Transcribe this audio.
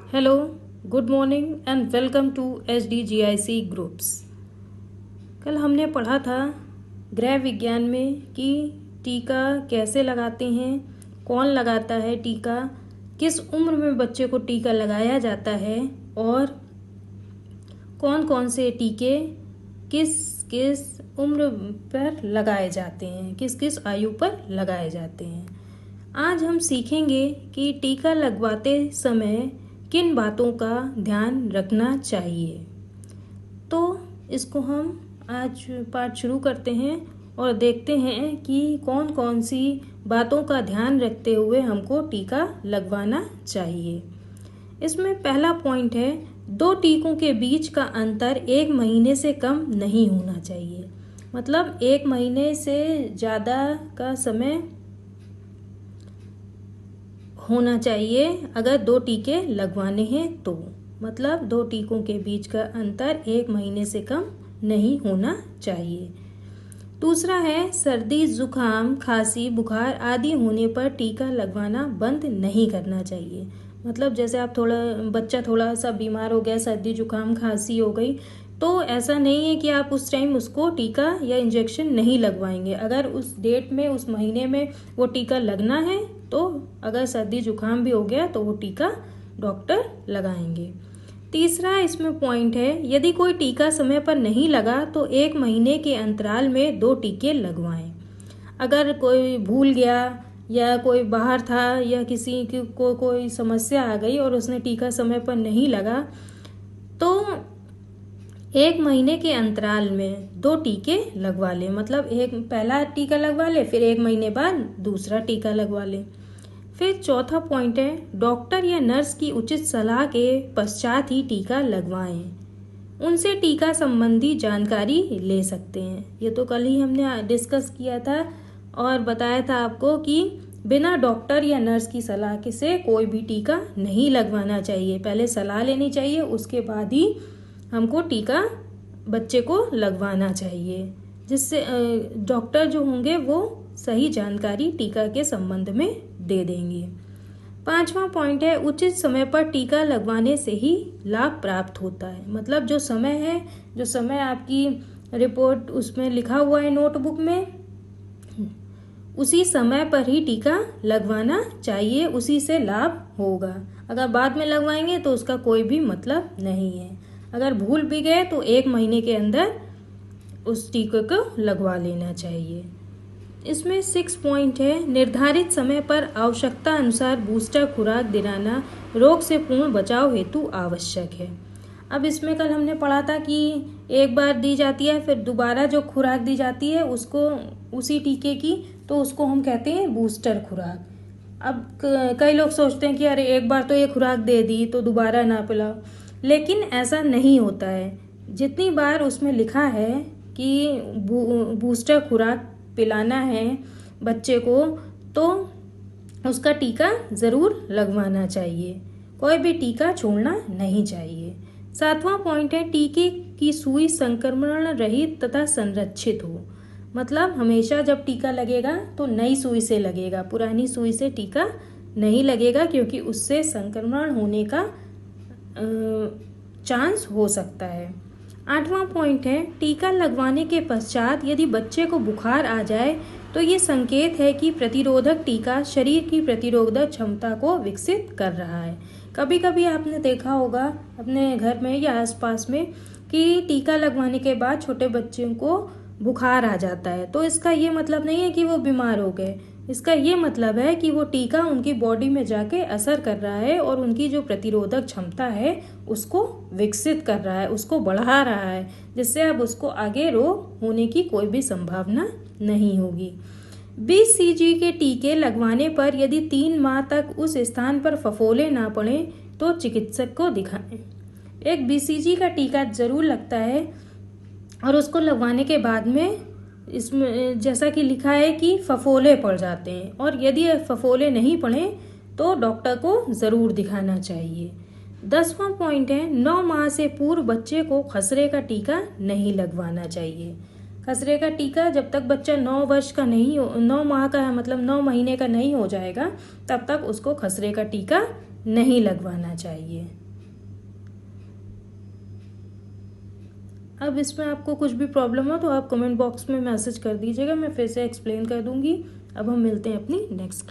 Hello, good morning and welcome to SDGIC groups. कल हमने पढ़ा था गृह विज्ञान में कि टीका कैसे लगाते हैं, कौन लगाता है टीका, किस उम्र में बच्चे को टीका लगाया जाता है और कौन कौन से टीके किस किस उम्र पर लगाए जाते हैं, किस किस आयु पर लगाए जाते हैं। आज हम सीखेंगे कि टीका लगवाते समय किन बातों का ध्यान रखना चाहिए। तो इसको हम आज पाठ शुरू करते हैं और देखते हैं कि कौन कौन सी बातों का ध्यान रखते हुए हमको टीका लगवाना चाहिए। इसमें पहला पॉइंट है, 2 टीकों के बीच का अंतर 1 महीने से कम नहीं होना चाहिए। मतलब 1 महीने से ज़्यादा का समय होना चाहिए अगर 2 टीके लगवाने हैं तो। मतलब 2 टीकों के बीच का अंतर 1 महीने से कम नहीं होना चाहिए। दूसरा है, सर्दी, जुकाम, खांसी, बुखार आदि होने पर टीका लगवाना बंद नहीं करना चाहिए। मतलब जैसे आप बच्चा थोड़ा सा बीमार हो गया, सर्दी जुकाम खांसी हो गई, तो ऐसा नहीं है कि आप उस टाइम उसको टीका या इंजेक्शन नहीं लगवाएंगे। अगर उस डेट में, उस महीने में वो टीका लगना है तो अगर सर्दी जुकाम भी हो गया तो वो टीका डॉक्टर लगाएंगे। तीसरा इसमें पॉइंट है, यदि कोई टीका समय पर नहीं लगा तो 1 महीने के अंतराल में 2 टीके लगवाएं। अगर कोई भूल गया या कोई बाहर था या किसी को कोई समस्या आ गई और उसने टीका समय पर नहीं लगा तो 1 महीने के अंतराल में 2 टीके लगवा ले। मतलब पहला टीका लगवा ले, फिर 1 महीने बाद दूसरा टीका लगवा ले। फिर चौथा पॉइंट है, डॉक्टर या नर्स की उचित सलाह के पश्चात ही टीका लगवाएं। उनसे टीका संबंधी जानकारी ले सकते हैं। ये तो कल ही हमने डिस्कस किया था और बताया था आपको कि बिना डॉक्टर या नर्स की सलाह से कोई भी टीका नहीं लगवाना चाहिए। पहले सलाह लेनी चाहिए, उसके बाद ही हमको टीका बच्चे को लगवाना चाहिए, जिससे डॉक्टर जो होंगे वो सही जानकारी टीका के संबंध में दे देंगे। 5वां पॉइंट है, उचित समय पर टीका लगवाने से ही लाभ प्राप्त होता है। मतलब जो समय है, जो समय आपकी रिपोर्ट उसमें लिखा हुआ है नोटबुक में, उसी समय पर ही टीका लगवाना चाहिए, उसी से लाभ होगा। अगर बाद में लगवाएंगे तो उसका कोई भी मतलब नहीं है। अगर भूल भी गए तो 1 महीने के अंदर उस टीके को लगवा लेना चाहिए। इसमें 6 पॉइंट है, निर्धारित समय पर आवश्यकता अनुसार बूस्टर खुराक दिलाना रोग से पूर्ण बचाव हेतु आवश्यक है। अब इसमें कल हमने पढ़ा था कि एक बार दी जाती है, फिर दोबारा जो खुराक दी जाती है उसको, उसी टीके की, तो उसको हम कहते हैं बूस्टर खुराक। अब कई लोग सोचते हैं कि अरे एक बार तो ये खुराक दे दी तो दोबारा ना पिलाओ, लेकिन ऐसा नहीं होता है। जितनी बार उसमें लिखा है कि बूस्टर खुराक पिलाना है बच्चे को तो उसका टीका ज़रूर लगवाना चाहिए। कोई भी टीका छोड़ना नहीं चाहिए। 7वां पॉइंट है, टीके की सुई संक्रमण रहित तथा संरक्षित हो। मतलब हमेशा जब टीका लगेगा तो नई सुई से लगेगा, पुरानी सुई से टीका नहीं लगेगा, क्योंकि उससे संक्रमण होने का चांस हो सकता है। 8वां पॉइंट है, टीका लगवाने के पश्चात यदि बच्चे को बुखार आ जाए तो ये संकेत है कि प्रतिरोधक टीका शरीर की प्रतिरोधक क्षमता को विकसित कर रहा है। कभी कभी आपने देखा होगा अपने घर में या आसपास में कि टीका लगवाने के बाद छोटे बच्चों को बुखार आ जाता है, तो इसका ये मतलब नहीं है कि वो बीमार हो गए। इसका ये मतलब है कि वो टीका उनकी बॉडी में जाके असर कर रहा है और उनकी जो प्रतिरोधक क्षमता है उसको विकसित कर रहा है, उसको बढ़ा रहा है, जिससे अब उसको आगे रोग होने की कोई भी संभावना नहीं होगी। BCG के टीके लगवाने पर यदि 3 माह तक उस स्थान पर फफोले ना पड़े तो चिकित्सक को दिखाएं। एक BCG का टीका जरूर लगता है और उसको लगवाने के बाद में इसमें जैसा कि लिखा है कि फफोले पड़ जाते हैं, और यदि फफोले नहीं पड़े तो डॉक्टर को ज़रूर दिखाना चाहिए। 10वां पॉइंट है, 9 माह से पूर्व बच्चे को खसरे का टीका नहीं लगवाना चाहिए। खसरे का टीका जब तक बच्चा 9 वर्ष का नहीं हो, 9 माह का मतलब 9 महीने का नहीं हो जाएगा, तब तक उसको खसरे का टीका नहीं लगवाना चाहिए। अब इसमें आपको कुछ भी प्रॉब्लम हो तो आप कमेंट बॉक्स में मैसेज कर दीजिएगा, मैं फिर से एक्सप्लेन कर दूंगी। अब हम मिलते हैं अपनी नेक्स्ट